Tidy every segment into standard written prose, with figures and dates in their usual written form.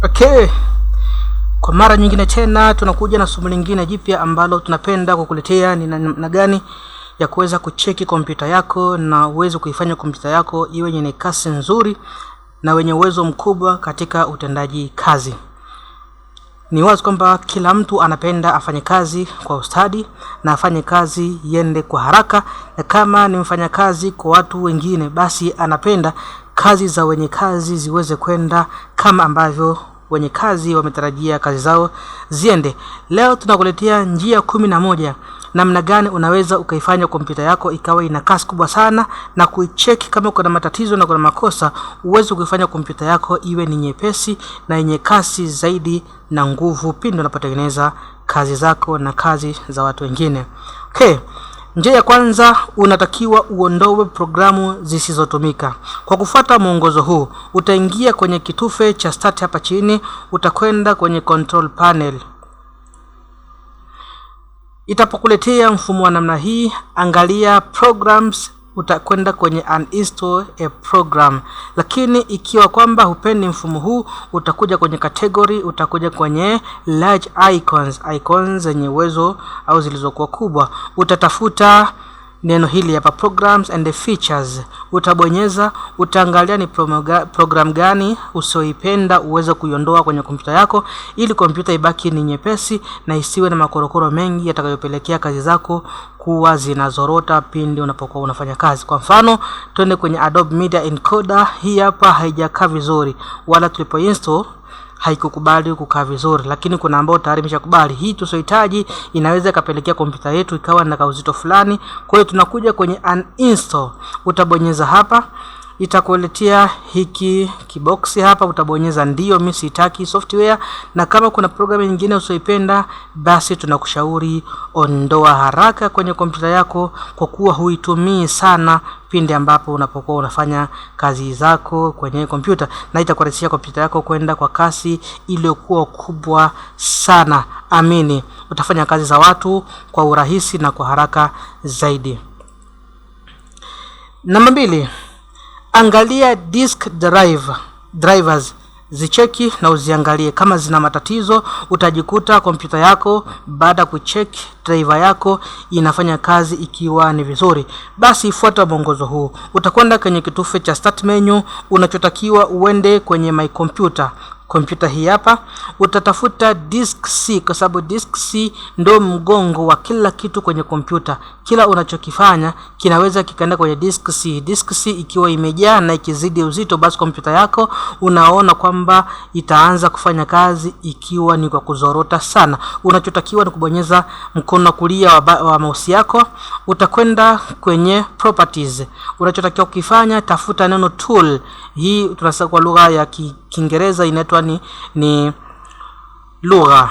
Okay. Kwa mara nyingine tena tunakuja na somo lingine jipya ambalo tunapenda kukuletea ni namna gani ya kuweza kucheki kompyuta yako na uweze kuifanya kompyuta yako iwe yenye kasi nzuri na wenye uwezo mkubwa katika utendaji kazi. Ni wazi kwamba kila mtu anapenda afanye kazi kwa ustadi na afanye kazi iende kwa haraka, na kama ni mfanya kazi kwa watu wengine basi anapenda kazi za wenye kazi ziweze kwenda kama ambavyo wenye kazi wametarajia kazi zao ziende. Leo tunakuletea njia 11 namna gani unaweza ukaifanya kompyuta yako ikawa ina kasi kubwa sana na kuicheck kama kuna matatizo na kuna makosa, uweze kuifanya kompyuta yako iwe ni nyepesi na yenye kasi zaidi na nguvu pindi unapotengeneza kazi zako na kazi za watu wengine. Okay. Njia ya kwanza, unatakiwa uondoe programu zisizotumika. Kwa kufuata mwongozo huu, utaingia kwenye kitufe cha start hapa chini, utakwenda kwenye control panel. Itapokuletea mfumo wa namna hii, angalia programs, utakwenda kwenye uninstall a program. Lakini ikiwa kwamba hupendi mfumo huu, utakuja kwenye category, utakuja kwenye large icons zenye uwezo au zilizokuwa kubwa. Utatafuta neno hili hapa, programs and the features. Utabonyeza, utaangalia ni program gani usioipenda uweze kuiondoa kwenye kompyuta yako ili kompyuta ibaki ni nyepesi na isiwe na makorokoro mengi yatakayopelekea kazi zako kuwa zinazorota pindi unapokuwa unafanya kazi. Kwa mfano, twende kwenye Adobe Media Encoder. Hii hapa haijakaa vizuri, wala tulipo install haikukubali kukaa vizuri, lakini kuna ambao tayari imeshakubali. Hii tusiohitaji inaweza kapelekea kompyuta yetu ikawa na kauzito fulani. Kwa hiyo tunakuja kwenye uninstall, utabonyeza hapa, itakuletea hiki kiboksi hapa, utabonyeza ndio, mimi sitaki software. Na kama kuna programu nyingine usioipenda, basi tunakushauri ondoa haraka kwenye kompyuta yako, kwa kuwa huitumii sana pindi ambapo unapokuwa unafanya kazi zako kwenye kompyuta, na itakurahisishia kompyuta yako kwenda kwa kasi iliyokuwa kubwa sana. Amini, utafanya kazi za watu kwa urahisi na kwa haraka zaidi. Namba 2, angalia disk drivers, zicheki na uziangalie. Kama zina matatizo, utajikuta kompyuta yako baada kucheck driver yako inafanya kazi ikiwa ni vizuri, basi fuata mwongozo huu. Utakwenda kwenye kitufe cha start menu, unachotakiwa uende kwenye my computer. Kompyuta hii hapa, utatafuta disk C, kwa sababu disk C ndio mgongo wa kila kitu kwenye kompyuta. Kila unachokifanya kinaweza kikaenda kwenye disk C. Disk C ikiwa imejaa na ikizidi uzito, basi kompyuta yako unaona kwamba itaanza kufanya kazi ikiwa ni kwa kuzorota sana. Unachotakiwa ni kubonyeza mkono kulia wa mouse yako, utakwenda kwenye properties. Unachotakiwa kufanya, tafuta neno tool. Hii tunasema kwa lugha ya Kiingereza inaitwa ni lugha,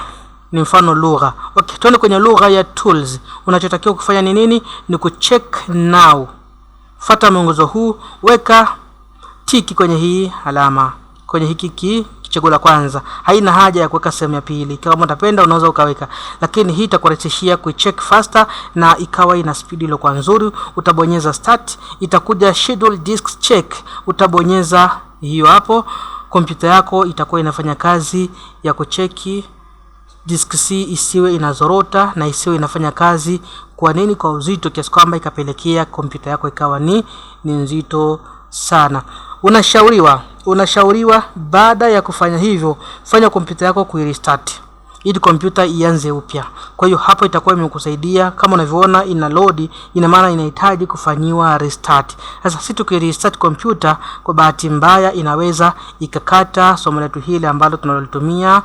ni mfano lugha. Okay, tuende kwenye lugha ya tools. Unachotakiwa kufanya ni nini? Ni kucheck now. Fuata mwongozo huu, weka tiki kwenye hii alama, kwenye hiki kichaguo la kwanza. Haina haja ya kuweka sehemu ya pili. Kama unapenda unaweza ukaweka, lakini hii itakurahisishia kucheck faster na ikawa ina speed ile kwa nzuri. Utabonyeza start, itakuja schedule disk check, utabonyeza hiyo hapo. Kompyuta yako itakuwa inafanya kazi ya kucheki disk C isiwe inazorota na isiwe inafanya kazi kwa nini kwa uzito kiasi kwamba ikapelekea kompyuta yako ikawa ni nzito sana. Unashauriwa baada ya kufanya hivyo, fanya kompyuta yako kuirestart ili kompyuta ianze upya. Kwa hiyo hapo itakuwa imekusaidia. Kama unavyoona ina load, ina maana inahitaji kufanyiwa restart. Sasa sisi tukirestart kompyuta, kwa bahati mbaya inaweza ikakata somo letu hili ambalo tunalotumia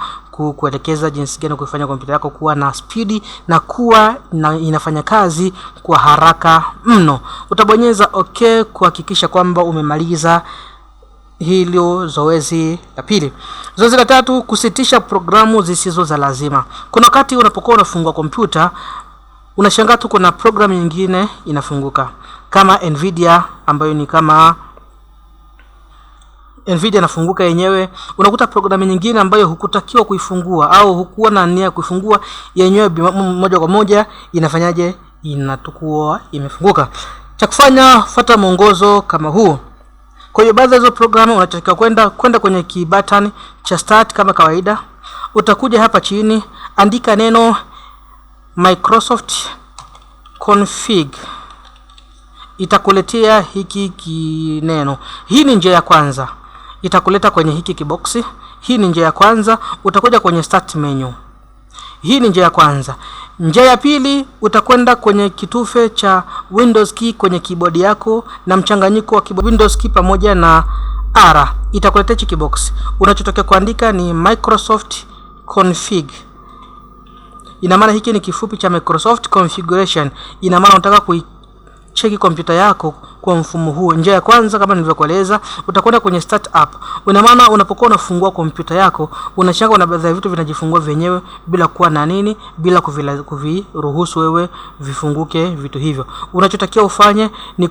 kuelekeza jinsi gani kufanya kompyuta yako kuwa na speed na kuwa inafanya kazi kwa haraka mno. Utabonyeza okay kuhakikisha kwamba umemaliza hilo zoezi la pili. Zoezi la 3, kusitisha programu zisizo za lazima. Kuna wakati unapokuwa unafungua kompyuta, unashangaa tu kuna programu nyingine inafunguka, kama Nvidia, ambayo ni kama Nvidia inafunguka yenyewe. Unakuta programu nyingine ambayo hukutakiwa kuifungua au hukuwa na nia kuifungua, yenyewe moja kwa moja inafanyaje? Inatukua imefunguka. Cha kufanya, fuata mwongozo kama huu. Kwa hiyo baadhi ya hizo programu unatakiwa kwenda kwenye key button cha start kama kawaida. Utakuja hapa chini, andika neno Microsoft config. Itakuletea hiki kineno. Hii ni njia ya kwanza. Itakuleta kwenye hiki kiboksi. Hii ni njia ya kwanza. Utakuja kwenye start menu. Hii ni njia ya kwanza. Njia ya pili, utakwenda kwenye kitufe cha Windows key kwenye keyboard yako na mchanganyiko wa keyboard Windows key pamoja na R. Itakuletea hiki kiboksi. Unachotaka kuandika ni Microsoft config. Ina maana hiki ni kifupi cha Microsoft configuration. Ina maana unataka kuicheki kompyuta yako kwa mfumo huu. Njia ya kwanza kama nilivyokueleza, utakwenda kwenye start up. Ina maana unapokuwa unafungua kompyuta yako, unachanga na baadhi ya vitu vinajifungua vyenyewe bila kuwa na nini, bila kuviruhusu wewe vifunguke vitu hivyo. Unachotakiwa ufanye ni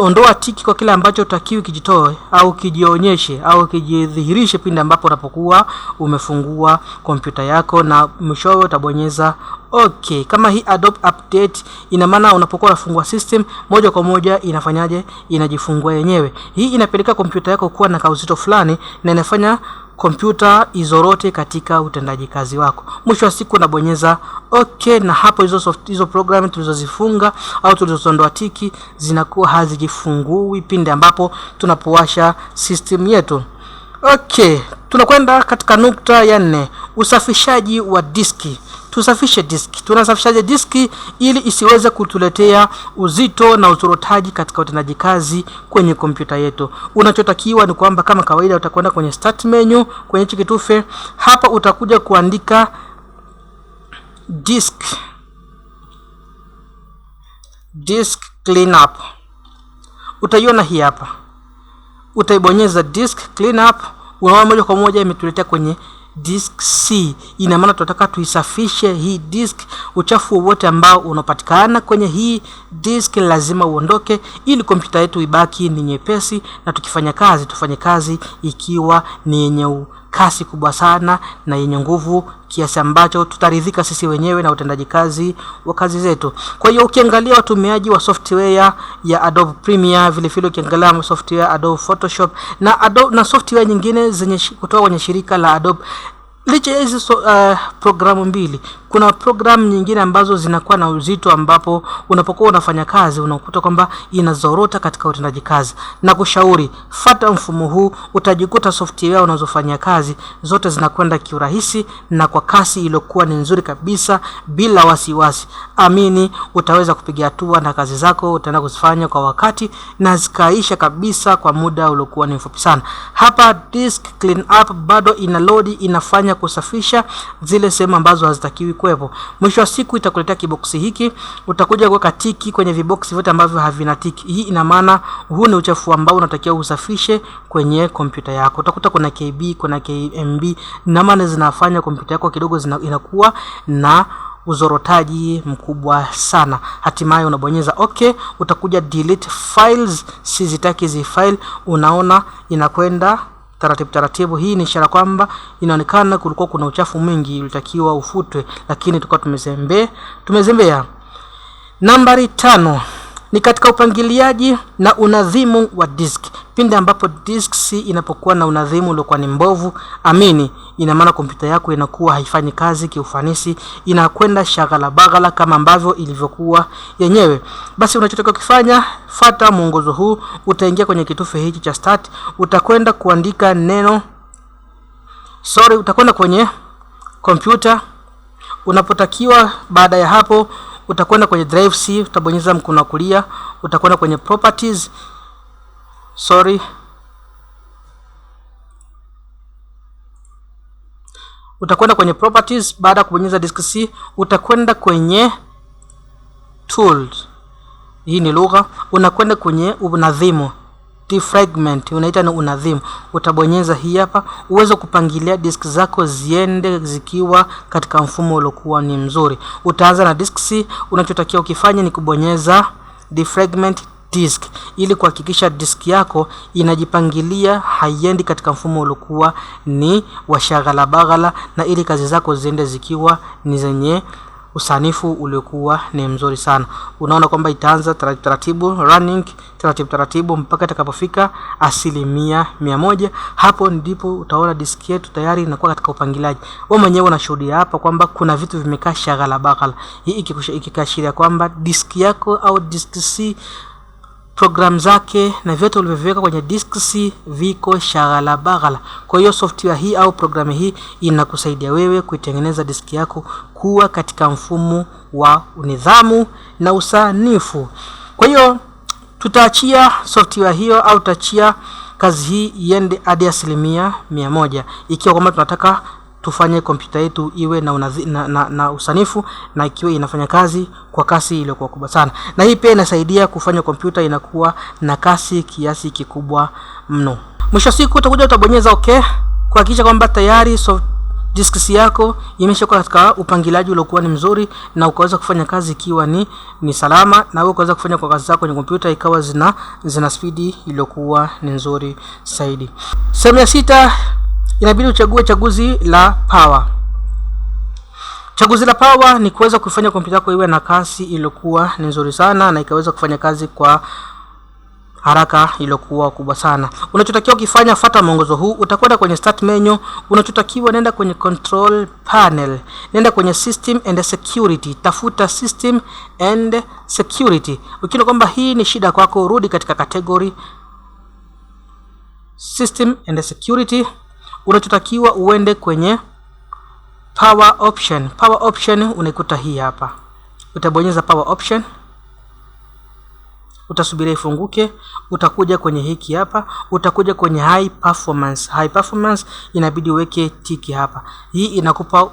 ondoa tiki kwa kile ambacho utakiwi kijitoe au kijionyeshe au kijidhihirishe pindi ambapo unapokuwa umefungua kompyuta yako, na mwishowe utabonyeza okay. Kama hii Adobe update, ina maana unapokuwa unafungua system moja kwa moja inafanyaje? Inajifungua yenyewe. Hii inapeleka kompyuta yako kuwa na kauzito fulani na inafanya kompyuta izorote katika utendaji kazi wako. Mwisho wa siku unabonyeza okay, na hapo hizo program tulizozifunga au tulizondoa tiki zinakuwa hazijifungui pindi ambapo tunapowasha system yetu. Okay, tunakwenda katika nukta ya 4, usafishaji wa diski. Tusafishe diski. Tunasafishaje diski ili isiweze kutuletea uzito na uzorotaji katika utendaji kazi kwenye kompyuta yetu? Unachotakiwa ni kwamba kama kawaida utakwenda kwenye start menu, kwenye hichi kitufe hapa utakuja kuandika disk cleanup. Utaiona hii hapa. Utaibonyeza disk cleanup, unaona moja kwa moja imetuletea kwenye disk C. Ina maana tunataka tuisafishe hii disk. Uchafu wote ambao unapatikana kwenye hii disk lazima uondoke ili kompyuta yetu ibaki ni nyepesi, na tukifanya kazi tufanye kazi ikiwa ni yenye kasi kubwa sana na yenye nguvu kiasi ambacho tutaridhika sisi wenyewe na utendaji kazi wa kazi zetu. Kwa hiyo ukiangalia watumiaji wa software ya Adobe Premiere, vile vile ukiangalia software Adobe Photoshop na software nyingine zenye kutoka kwenye shirika la Adobe, licha ya hizi programu mbili, kuna programu nyingine ambazo zinakuwa na uzito ambapo unapokuwa unafanya kazi unakuta kwamba inazorota katika utendaji kazi. Na kushauri fuata mfumo huu, utajikuta software unazofanyia kazi zote zinakwenda kiurahisi na kwa kasi iliyokuwa ni nzuri kabisa bila wasiwasi. Amini, utaweza kupiga hatua na kazi zako, utaenda kuzifanya kwa wakati na zikaisha kabisa kwa muda uliokuwa ni mfupi sana. Hapa disk clean up bado ina load, inafanya kusafisha zile sehemu ambazo hazitakiwi kuwepo. Mwisho wa siku itakuletea kiboksi hiki, utakuja kuweka tiki kwenye viboksi vyote ambavyo havina tiki. Hii ina maana huu ni uchafu ambao unatakiwa usafishe kwenye kompyuta yako. Utakuta kuna KB, kuna KMB, na maana zinafanya kompyuta yako kidogo inakuwa na uzorotaji mkubwa sana. Hatimaye unabonyeza okay, utakuja delete files, sizitaki hizi file. Unaona inakwenda taratibu. Hii ni ishara kwamba inaonekana kulikuwa kuna uchafu mwingi ulitakiwa ufutwe, lakini tulikuwa tumezembea. Nambari 5 ni katika upangiliaji na unadhimu wa disk. Pindi ambapo disk C inapokuwa na unadhimu uliokuwa ni mbovu, amini, ina maana kompyuta yako inakuwa haifanyi kazi kiufanisi, inakwenda shagala bagala kama ambavyo ilivyokuwa yenyewe. Basi unachotakiwa kufanya, fuata mwongozo huu. Utaingia kwenye kitufe hiki cha start, utakwenda kuandika neno utakwenda kwenye computer unapotakiwa. Baada ya hapo utakwenda kwenye drive C, utabonyeza mkono wa kulia, utakwenda kwenye properties. Utakwenda kwenye properties. Baada ya kubonyeza disk C, utakwenda kwenye tools. Hii ni lugha. Unakwenda kwenye unadhimu, defragment, unaita ni unadhimu. Utabonyeza hii hapa uweze kupangilia disk zako ziende zikiwa katika mfumo uliokuwa ni mzuri. Utaanza na disk C. Unachotakiwa ukifanya ni kubonyeza defragment disk ili kuhakikisha disk yako inajipangilia, haiendi katika mfumo uliokuwa ni wa shagala bagala, na ili kazi zako ziende zikiwa ni zenye usanifu uliokuwa ni mzuri sana. Unaona kwamba itaanza taratibu running taratibu mpaka itakapofika 100%. Hapo ndipo utaona diski yetu tayari inakuwa katika upangilaji. Wewe mwenyewe unashuhudia hapa kwamba kuna vitu vimekaa shagala baghala. Hii ikikashiria kwamba diski yako au disk C program zake na vyote ulivyoviweka kwenye disk C viko shagala baghala. Kwa hiyo software hii au programu hii inakusaidia wewe kuitengeneza diski yako kuwa katika mfumo wa nidhamu na usanifu. Kwa hiyo tutaachia software hiyo au tutaachia kazi hii iende hadi 100% ikiwa kwamba tunataka tufanye kompyuta yetu iwe na usanifu na ikiwa inafanya kazi kwa kasi ile kwa kubwa sana. Na hii pia inasaidia kufanya kompyuta inakuwa na kasi kiasi kikubwa mno. Mwisho siku utakuja utabonyeza okay kuhakikisha kwamba tayari disk C yako imeshakuwa katika upangilaji uliokuwa ni mzuri na ukaweza kufanya kazi ikiwa ni salama, na wewe ukaweza kufanya kwa kazi zako kwenye kompyuta ikawa zina speed iliyokuwa ni nzuri zaidi. Sehemu ya 6 inabidi uchague chaguzi la power. Chaguzi la power ni kuweza kufanya kompyuta yako iwe na kasi iliyokuwa ni nzuri sana na ikaweza kufanya kazi kwa haraka iliyokuwa kubwa sana. Unachotakiwa kufanya, fuata mwongozo huu. Utakwenda kwenye start menu, unachotakiwa nenda kwenye control panel, nenda kwenye system and security, tafuta system and security. Ukiona kwamba hii ni shida kwako, rudi katika category system and security. Unachotakiwa uende kwenye power option. Power option unaikuta hii hapa. Utabonyeza power option, utasubiria ifunguke, utakuja kwenye hiki hapa, utakuja kwenye high performance. High performance inabidi uweke tiki hapa. Hii inakupa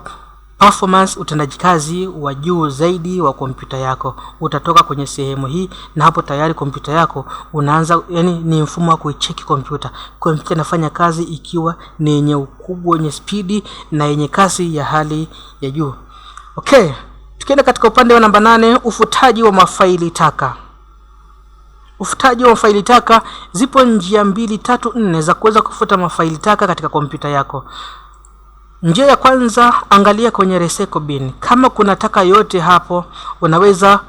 performance, utendaji kazi wa juu zaidi wa kompyuta yako. Utatoka kwenye sehemu hii na hapo tayari kompyuta yako unaanza, yani ni mfumo wa kuicheki kompyuta. Kompyuta inafanya kazi ikiwa ni yenye ukubwa, yenye speed na yenye kasi ya hali ya juu. Okay, tukienda katika upande wa namba 8, ufutaji wa mafaili taka. Ufutaji wa mafaili taka, zipo njia 2, 3, 4 za kuweza kufuta mafaili taka katika kompyuta yako. Njia ya kwanza, angalia kwenye recycle bin. Kama kuna taka yote hapo, unaweza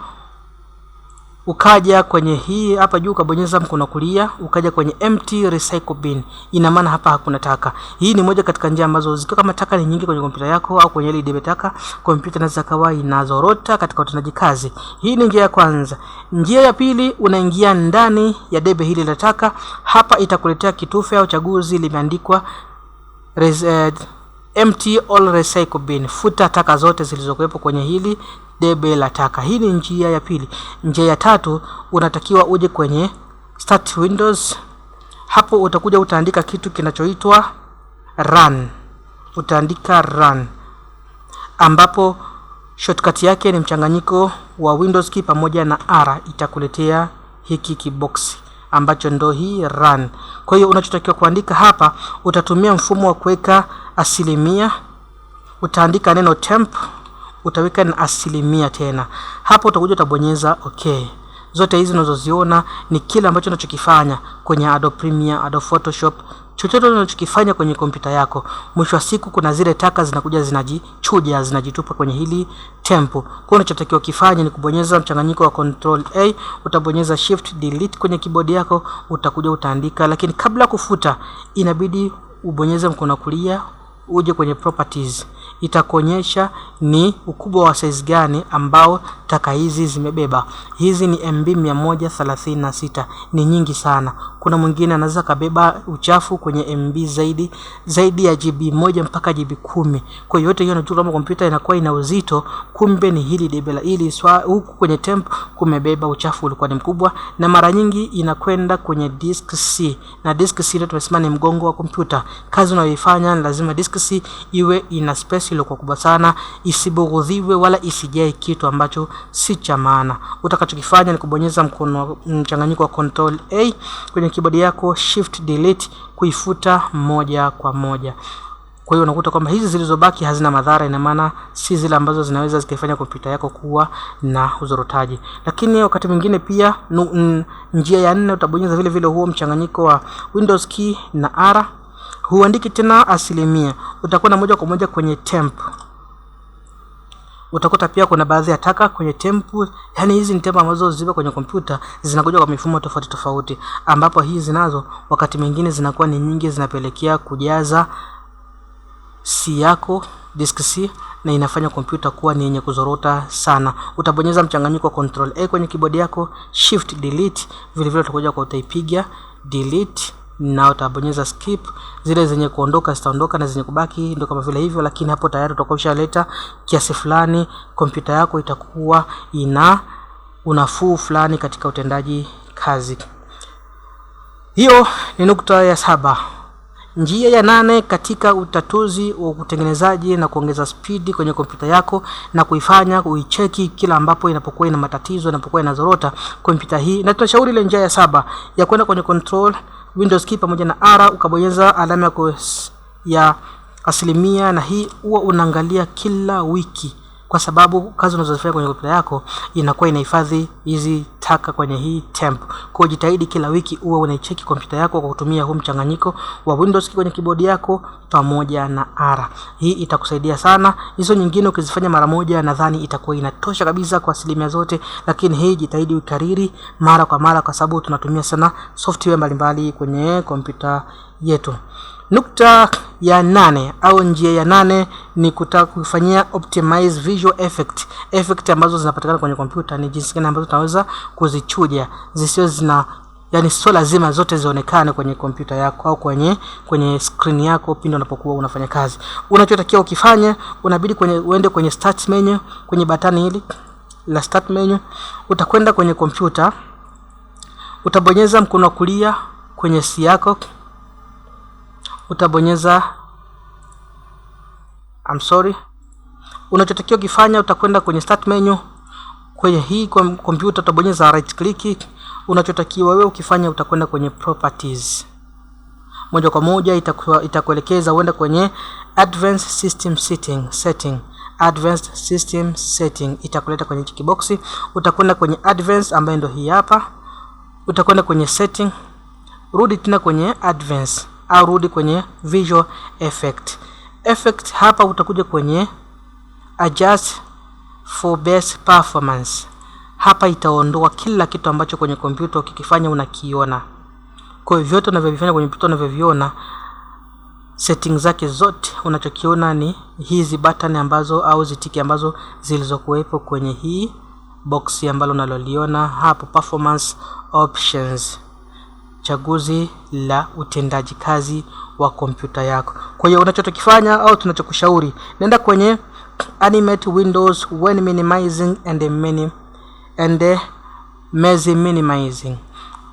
ukaja kwenye hii hapa juu, ukabonyeza mkono kulia, ukaja kwenye empty recycle bin. Ina maana hapa hakuna taka. Hii ni moja katika njia ambazo zikiwa kama taka ni nyingi kwenye kompyuta yako au kwenye ile debe taka, kompyuta inaweza kawa inazorota katika utendaji kazi. Hii ni njia ya kwanza. Njia ya pili, unaingia ndani ya debe hili la taka. Hapa itakuletea kitufe au chaguzi limeandikwa empty all recycle bin. Futa taka zote zilizokuwepo kwenye hili debe la taka. Hii ni njia ya pili. Njia ya tatu, unatakiwa uje kwenye start Windows. Hapo utakuja utaandika kitu kinachoitwa run. Utaandika run, ambapo shortcut yake ni mchanganyiko wa Windows key pamoja na R. Itakuletea hiki kibox ambacho ndo hii run. Kwa hiyo unachotakiwa kuandika hapa, utatumia mfumo wa kuweka 100%. Utaandika neno temp, utaweka na 100% tena. Hapo utakuja utabonyeza okay. Zote hizi unazoziona ni kile ambacho unachokifanya kwenye Adobe Premiere, Adobe Photoshop, chochote unachokifanya kwenye kompyuta yako. Mwisho wa siku kuna zile taka zinakuja zinajichuja, zinajitupa kwenye hili tempo. Kwa unachotakiwa kufanya ni kubonyeza mchanganyiko wa control A, utabonyeza shift delete kwenye keyboard yako, utakuja utaandika. Lakini kabla kufuta inabidi ubonyeze mkono kulia, uje kwenye properties. Itakuonyesha ni ukubwa wa size gani ambao taka hizi zimebeba. Hizi ni MB 136, ni nyingi sana. Kuna mwingine anaweza kabeba uchafu kwenye MB zaidi ya GB 1 mpaka GB 10. Kwa hiyo yote hiyo unajua kama kompyuta inakuwa ina uzito, kumbe ni hili debe la huku kwenye temp kumebeba uchafu ulikuwa ni mkubwa, na mara nyingi inakwenda kwenye disk C. Na disk C ndio tumesema ni mgongo wa kompyuta. Kazi unayoifanya lazima disk C iwe ina space ile kubwa sana, isibughudhiwe wala isijae kitu ambacho si cha maana. Utakachokifanya ni kubonyeza mkono mchanganyiko wa control A kwenye keyboard yako, shift delete kuifuta moja kwa moja. Kwa hiyo unakuta kwamba hizi zilizobaki hazina madhara, ina maana si zile ambazo zinaweza zikaifanya kompyuta yako kuwa na uzorotaji. Lakini wakati mwingine pia njia ya 4, utabonyeza vile vile huo mchanganyiko wa Windows key na R. Huandiki tena 100%, utakwenda moja kwa moja kwenye temp. Utakuta pia kuna baadhi ya taka kwenye tempu. Yani hizi ni tempu ambazo zipo kwenye kompyuta, zinakuja kwa mifumo tofauti tofauti, ambapo hizi nazo wakati mwingine zinakuwa ni nyingi, zinapelekea kujaza C yako, disk C, na inafanya kompyuta kuwa ni yenye kuzorota sana. Utabonyeza mchanganyiko Control A kwenye keyboard yako, Shift Delete, vile vile utakuja kwa utaipiga delete, na utabonyeza skip. Zile zenye kuondoka zitaondoka na zenye kubaki ndio kama vile hivyo, lakini hapo tayari utakuwa ushaleta kiasi fulani, kompyuta yako itakuwa ina unafuu fulani katika utendaji kazi. Hiyo ni nukta ya 7. Njia ya 8 katika utatuzi wa utengenezaji na kuongeza spidi kwenye kompyuta yako na kuifanya uicheki kila ambapo inapokuwa ina matatizo, inapokuwa inazorota kompyuta hii. Na tunashauri ile njia ya 7 ya kwenda kwenye control Windows key pamoja na R, ukabonyeza alama ya asilimia, na hii huwa unaangalia kila wiki, kwa sababu kazi unazofanya kwenye kompyuta yako inakuwa inahifadhi hizi taka kwenye hii temp. Kwa jitahidi kila wiki uwe unaicheki kompyuta yako kwa kutumia huu mchanganyiko wa Windows kwenye keyboard yako pamoja na R. Hii itakusaidia sana. Hizo nyingine ukizifanya mara moja nadhani itakuwa inatosha kabisa kwa asilimia zote, lakini hii jitahidi ukariri mara kwa mara, kwa sababu tunatumia sana software mbalimbali kwenye kompyuta yetu. Nukta ya 8 au njia ya 8 ni kutaka kufanyia optimize visual effect ambazo zinapatikana kwenye kompyuta. Ni jinsi gani ambazo tunaweza kuzichuja zisizo yani sio lazima zote zionekane kwenye kompyuta yako au kwenye screen yako pindi unapokuwa unafanya kazi. Unachotakiwa ukifanya, unabidi uende kwenye start menu, kwenye batani hili la start menu, utakwenda kwenye kompyuta, utabonyeza mkono wa kulia kwenye C yako, utabonyeza unachotakiwa kifanya, utakwenda kwenye start menu, kwenye hii kompyuta utabonyeza right click. Unachotakiwa wewe ukifanya, utakwenda kwenye properties, moja kwa moja itakuelekeza uende kwenye advanced system setting. Advanced system setting itakuleta kwenye kiboksi, utakwenda kwenye advanced ambayo ndio hii hapa, utakwenda kwenye setting, rudi tena kwenye advanced au rudi kwenye visual effect. Hapa utakuja kwenye adjust for best performance. Hapa itaondoa kila kitu ambacho kwenye kompyuta ukikifanya unakiona. Kwa hivyo vyote unavyofanya kwenye kompyuta unavyoviona, settings zake zote unachokiona ni hizi button ambazo au zitiki ambazo zilizokuwepo kwenye hii box ambalo unaloliona hapo, performance options, chaguzi la utendaji kazi wa kompyuta yako. Kwa hiyo unachotokifanya au tunachokushauri, nenda kwenye animate windows when minimizing and maze minimizing.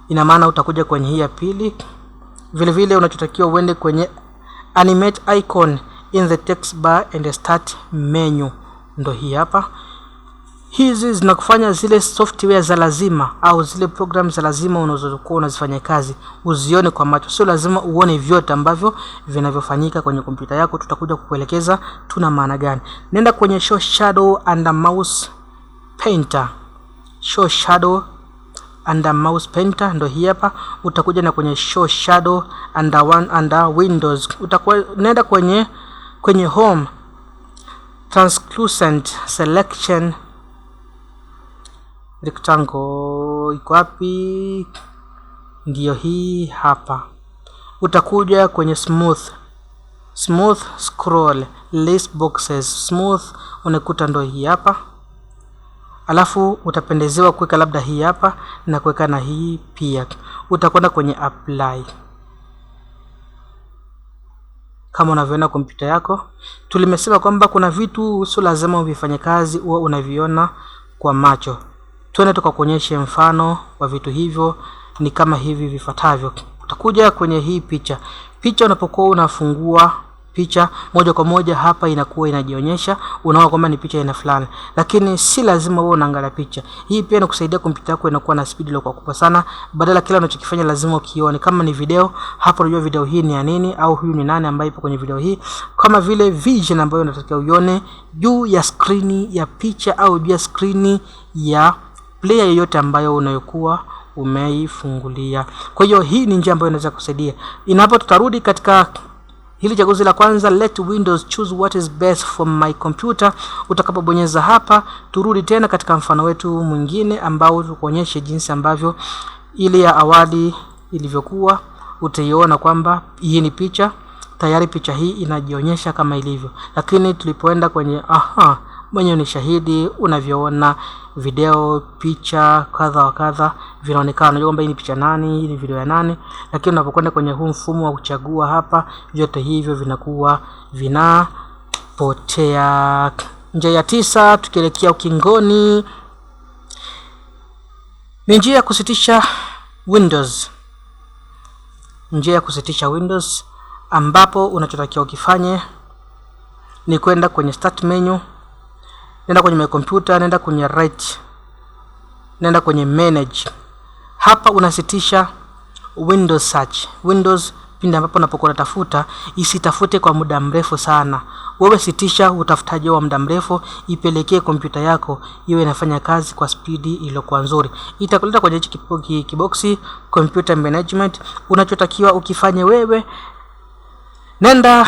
Ina maana utakuja kwenye hii ya pili. Vile vile unachotakiwa uende kwenye animate icon in the text bar and start menu, ndo hii hapa. Hizi zinakufanya zile software za lazima au zile program za lazima unazokuwa unazifanya kazi uzione kwa macho. Sio lazima uone vyote ambavyo vinavyofanyika kwenye kompyuta yako. Tutakuja kukuelekeza tuna maana gani. Nenda kwenye show shadow under mouse painter. Show shadow under mouse painter ndo hii hapa. Utakuja na kwenye show shadow under windows. Nenda kwenye home translucent selection rectangle, iko wapi? Ndio hii hapa. Utakuja kwenye smooth scroll list boxes. Smooth unakuta ndo hii hapa. Alafu utapendezewa kuweka labda hii hapa na kuweka na hii pia. Utakwenda kwenye apply. Kama unavyoona kompyuta yako, tulimesema kwamba kuna vitu sio lazima uvifanye kazi uwe unaviona kwa macho. Tuende tukakuonyeshe mfano wa vitu hivyo, ni kama hivi vifuatavyo. Utakuja kwenye hii picha unapokuwa unafungua picha moja kwa moja hapa inakuwa inajionyesha, unaona kwamba ni picha ina fulani, lakini si lazima wewe unaangalia picha. Hii pia inakusaidia kompyuta yako inakuwa na speed ile kwa kubwa sana, badala kila unachokifanya lazima ukione. Kama ni video, hapo unajua video hii ni ya nini au huyu ni nani ambaye ipo kwenye video hii, kama vile vision ambayo unataka uione juu ya screen ya picha au juu ya screen ya player yoyote ambayo unayokuwa umeifungulia. Kwa hiyo hii ni njia ambayo inaweza kusaidia. Inapo tutarudi katika Hili chaguzi la kwanza, let Windows choose what is best for my computer. Utakapobonyeza hapa, turudi tena katika mfano wetu mwingine ambao tukuonyeshe jinsi ambavyo ile ya awali ilivyokuwa. Utaiona kwamba hii ni picha tayari, picha hii inajionyesha kama ilivyo, lakini tulipoenda kwenye mwenye ni shahidi, unavyoona video, picha kadha wa kadha vinaonekana. Unajua kwamba hii ni picha nani, hii ni video ya nani, lakini unapokwenda kwenye huu mfumo wa kuchagua hapa, vyote hivyo vinakuwa vinapotea. Njia ya 9 tukielekea ukingoni ni njia ya kusitisha Windows. Njia ya kusitisha Windows ambapo unachotakiwa ukifanye ni kwenda kwenye start menu, nenda kwenye my computer, nenda kwenye right, nenda kwenye manage. Hapa unasitisha Windows search. Windows pindi ambapo unapokuwa unatafuta isitafute kwa muda mrefu sana. Wewe sitisha utafutaji wa muda mrefu, ipelekee kompyuta yako iwe inafanya kazi kwa spidi iliyokuwa nzuri. Itakuleta kwenye hichi kiboksi computer management. Unachotakiwa ukifanye wewe, nenda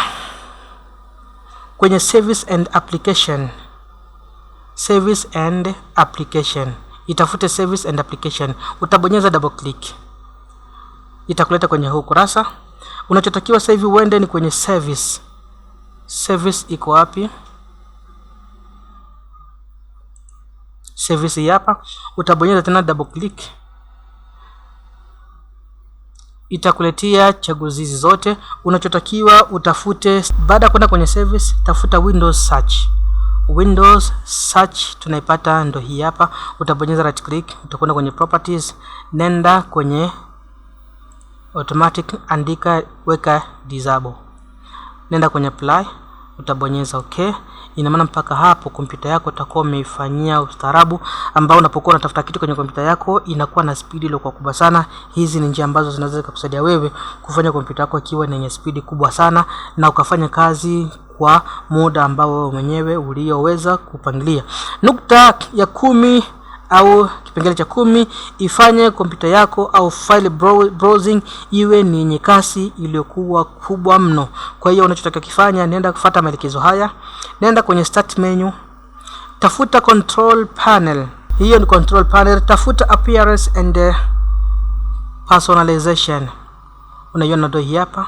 kwenye service and application. Service and application. Itafute service and application. Utabonyeza double click. Itakuleta kwenye huu kurasa. Unachotakiwa sasa hivi uende ni kwenye service. Service iko wapi? Service hapa. Utabonyeza tena double click. Itakuletea chaguzi hizi zote. Unachotakiwa utafute, baada kwenda kwenye service, tafuta Windows search. Windows search tunaipata ndo hii hapa. Utabonyeza right click, utakwenda kwenye properties, nenda kwenye automatic, andika weka disable, nenda kwenye apply, utabonyeza okay. Ina maana mpaka hapo kompyuta yako itakuwa umeifanyia ustaarabu, ambao unapokuwa unatafuta kitu kwenye kompyuta yako inakuwa na speed ile kubwa sana. Hizi ni njia ambazo zinaweza kukusaidia wewe kufanya kompyuta yako ikiwa yenye speed kubwa sana na ukafanya kazi kwa muda ambao wewe mwenyewe ulioweza kupangilia. Nukta ya 10 au kipengele cha 10, ifanye kompyuta yako au file browsing iwe ni yenye kasi iliyokuwa kubwa mno. Kwa hiyo unachotakiwa kufanya, nenda kufuata maelekezo haya. Nenda kwenye start menu, tafuta control panel. Hiyo ni control panel. Tafuta appearance and personalization. Unaiona ndio hii hapa.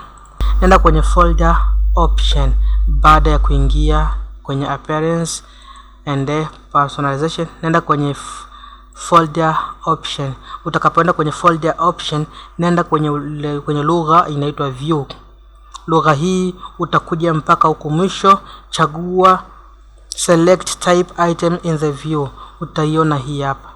Nenda kwenye folder option. Baada ya kuingia kwenye appearance and personalization, nenda kwenye folder option. Utakapoenda kwenye folder option, nenda kwenye lugha inaitwa view. Lugha hii utakuja mpaka huko mwisho, chagua select type item in the view. Utaiona hii hapa,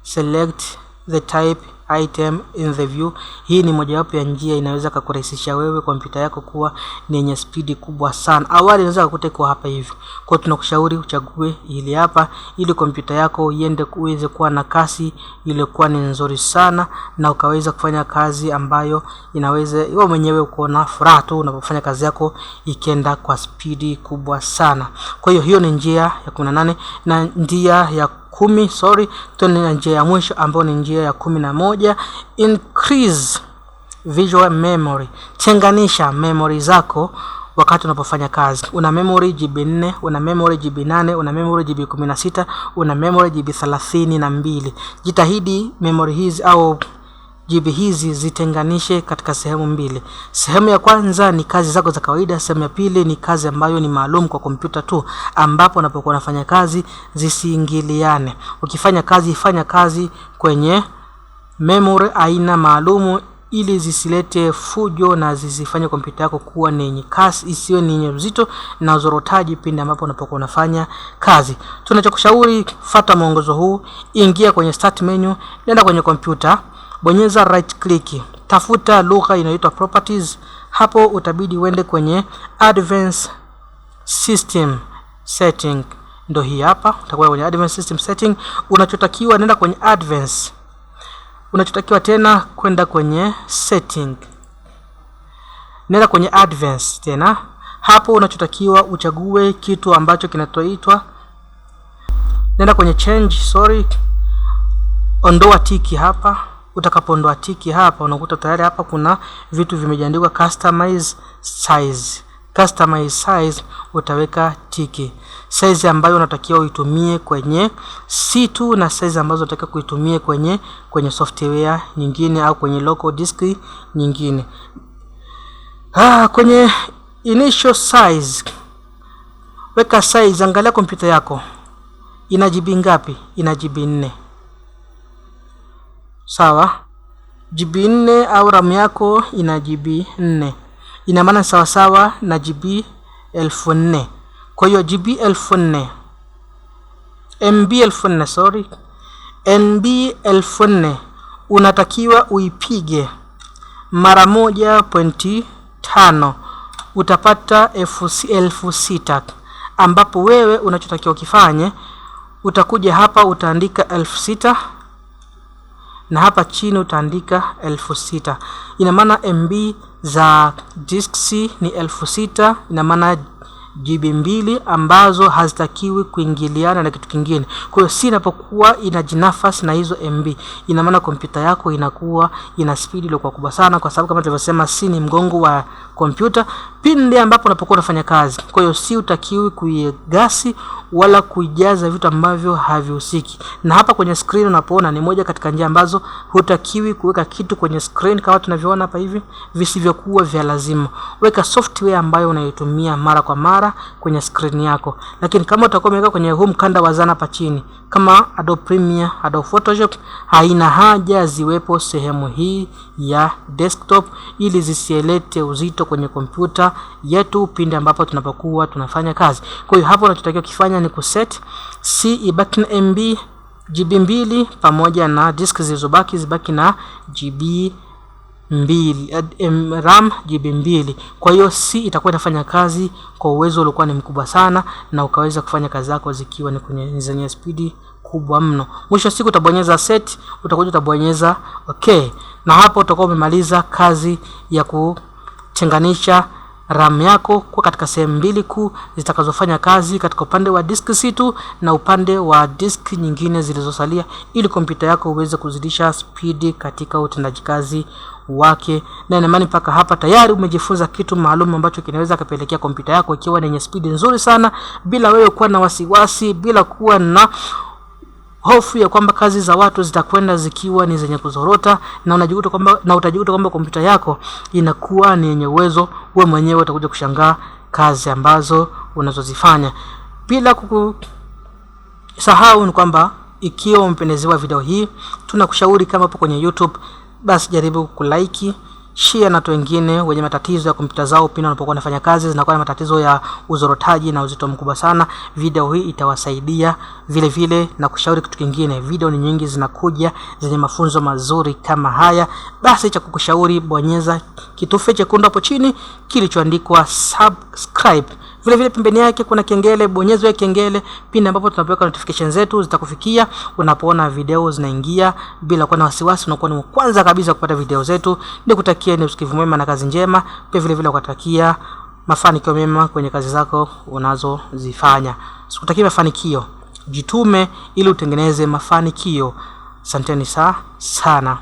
select the type item in the view. Hii ni mojawapo ya njia inaweza kukurahisisha wewe kompyuta yako kuwa ni yenye speed kubwa sana. Awali inaweza kukuta kwa hapa hivi. Kwa hiyo tunakushauri uchague ili hapa ili kompyuta yako iende kuweze kuwa na kasi ile kuwa ni nzuri sana, na ukaweza kufanya kazi ambayo inaweza wewe mwenyewe uko na furaha tu unapofanya kazi yako ikienda kwa speed kubwa sana. Kwa hiyo hiyo ni njia ya 18 na njia ya 10, tuna njia ya mwisho ambayo ni njia ya 11, increase visual memory. Tenganisha memory zako wakati unapofanya kazi. Una memory GB 4, una memory GB 8, una memory GB 16, una memory GB 32. Jitahidi memory hizi au GB hizi zitenganishe katika sehemu mbili. Sehemu ya kwanza ni kazi zako za kawaida, sehemu ya pili ni kazi ambayo ni maalum kwa kompyuta tu, ambapo unapokuwa unafanya kazi zisiingiliane. Ukifanya kazi, ifanya kazi kwenye memory aina maalumu ili zisilete fujo na zisifanye kompyuta yako kuwa ni yenye kasi, isiwe ni yenye uzito na uzorotaji pindi ambapo unapokuwa unafanya kazi. Tunachokushauri, fuata mwongozo huu, ingia kwenye start menu, nenda kwenye kompyuta, bonyeza right click, tafuta lugha inayoitwa properties. Hapo utabidi uende kwenye advanced system setting. Ndio hii hapa, utakuwa kwenye advanced system setting. Unachotakiwa nenda kwenye advanced. Unachotakiwa tena kwenda kwenye setting. Nenda kwenye advanced tena. Hapo unachotakiwa uchague kitu ambacho kinatoitwa, nenda kwenye change, ondoa tiki hapa. Utakapoondoa tiki hapa, unakuta tayari hapa kuna vitu vimejiandikwa customize size. customize size utaweka tiki. Size ambayo unatakiwa uitumie kwenye C2 na size ambazo unatakiwa kuitumie kwenye software nyingine au kwenye local disk nyingine. Kwenye initial size weka size, angalia kompyuta yako ina GB ngapi? Ina GB 4. Sawa? GB 4 au RAM yako ina GB 4. Ina maana sawa sawa na GB 1004. Kwa hiyo GB 1004, MB 1004, sorry, NB 1004 unatakiwa uipige mara 1.5 utapata 1006, ambapo wewe unachotakiwa kifanye utakuja hapa utaandika 1006 na hapa chini utaandika 1006. Ina maana MB za disk C ni 1006, ina maana GB 2 ambazo hazitakiwi kuingiliana na kitu kingine. Kwa hiyo C inapokuwa inajinafasi na hizo MB, ina maana kompyuta yako inakuwa ina speed ile kwa kubwa sana, kwa sababu kama tulivyosema C ni mgongo wa kompyuta pindi ambapo unapokuwa unafanya kazi. Kwa hiyo C utakiwi kuigasi wala kuijaza vitu ambavyo havihusiki. Na hapa kwenye screen unapoona ni moja katika njia ambazo hutakiwi kuweka kitu kwenye screen kama tunavyoona hapa hivi visivyokuwa vya lazima. Weka software ambayo unaitumia mara kwa mara kwenye screen yako. Lakini kama utakuwa umeweka kwenye home mkanda wa zana hapa chini kama Adobe Premiere, Adobe Photoshop, haina haja ziwepo sehemu hii ya desktop ili zisielete uzito kwenye kompyuta yetu pindi ambapo tunapokuwa tunafanya kazi. Kwa hiyo hapo unachotakiwa kufanya ni kuset C ibaki na MB GB 2 pamoja na disk zilizobaki zibaki na GB 2, RAM GB 2. Kwa hiyo C itakuwa inafanya kazi kwa uwezo uliokuwa ni mkubwa sana, na ukaweza kufanya kazi zako zikiwa ni kwenye zenye speed kubwa mno. Mwisho siku utabonyeza set, utakuja utabonyeza okay, na hapo utakuwa umemaliza kazi ya kutenganisha RAM yako kwa katika sehemu mbili kuu zitakazofanya kazi katika upande wa disk C2 na upande wa disk nyingine zilizosalia, ili kompyuta yako uweze kuzidisha speed katika utendaji kazi wake. Na ina maana mpaka hapa tayari umejifunza kitu maalum ambacho kinaweza kupelekea kompyuta yako ikiwa yenye speed nzuri sana, bila wewe kuwa na wasiwasi, bila kuwa na hofu ya kwamba kazi za watu zitakwenda zikiwa ni zenye kuzorota, na utajikuta kwamba kompyuta yako inakuwa ni yenye uwezo. Wewe mwenyewe utakuja kushangaa kazi ambazo unazozifanya. Bila kusahau ni kwamba ikiwa umependezewa video hii, tunakushauri kama hapo kwenye YouTube, basi jaribu kulike, share na watu wengine wenye matatizo ya kompyuta zao pindi wanapokuwa wanafanya kazi zinakuwa na matatizo ya uzorotaji na uzito mkubwa sana. Video hii itawasaidia vile vile. Na kushauri kitu kingine, video ni nyingi zinakuja zenye mafunzo mazuri kama haya. Basi cha kukushauri, bonyeza kitufe chekundu hapo chini kilichoandikwa subscribe. Vile vile pembeni yake kuna kengele, bonyeza hiyo kengele pindi ambapo tunapoweka notification zetu zitakufikia. Unapoona video zinaingia bila kuwa na wasiwasi, unakuwa ni kwanza kabisa kupata video zetu. Nikutakia ni usikivu mwema na kazi njema. Pia vile vile ukatakia mafanikio mema kwenye kazi zako unazozifanya. Sikutakia mafanikio, jitume ili utengeneze mafanikio. Asanteni sana.